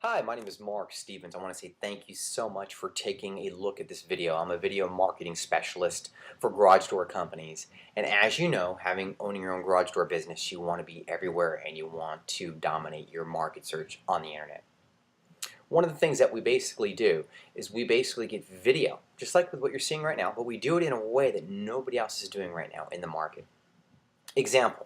Hi, my name is Mark Stevens. I want to say thank you so much for taking a look at this video. I'm a video marketing specialist for garage door companies. And as you know, owning your own garage door business, you want to be everywhere and you want to dominate your market search on the internet. One of the things that we basically do is we basically get video, just like with what you're seeing right now, but we do it in a way that nobody else is doing right now in the market. Example.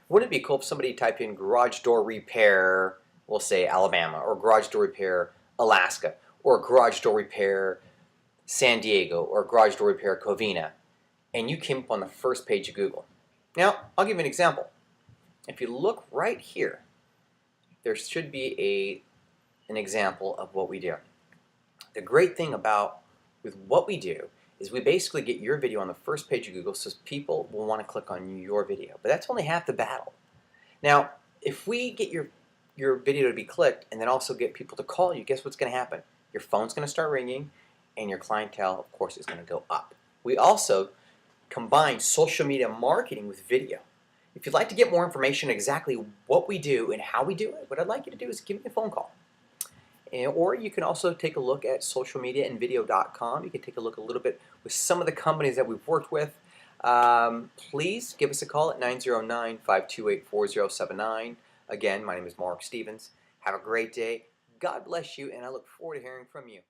Wouldn't it be cool if somebody typed in garage door repair, we'll say Alabama, or garage door repair Alaska, or garage door repair San Diego, or garage door repair Covina, and you came up on the first page of Google? Now, I'll give you an example. If you look right here, there should be an example of what we do. The great thing about with what we do is we basically get your video on the first page of Google so people will want to click on your video. But that's only half the battle. Now, if we get your video to be clicked and then also get people to call you, guess what's going to happen? Your phone's going to start ringing and your clientele, of course, is going to go up. We also combine social media marketing with video. If you'd like to get more information on exactly what we do and how we do it, what I'd like you to do is give me a phone call. Or you can also take a look at socialmediaandvideo.com. You can take a look a little bit with some of the companies that we've worked with. Please give us a call at 909-528-4079. Again, my name is Mark Stevens. Have a great day. God bless you, and I look forward to hearing from you.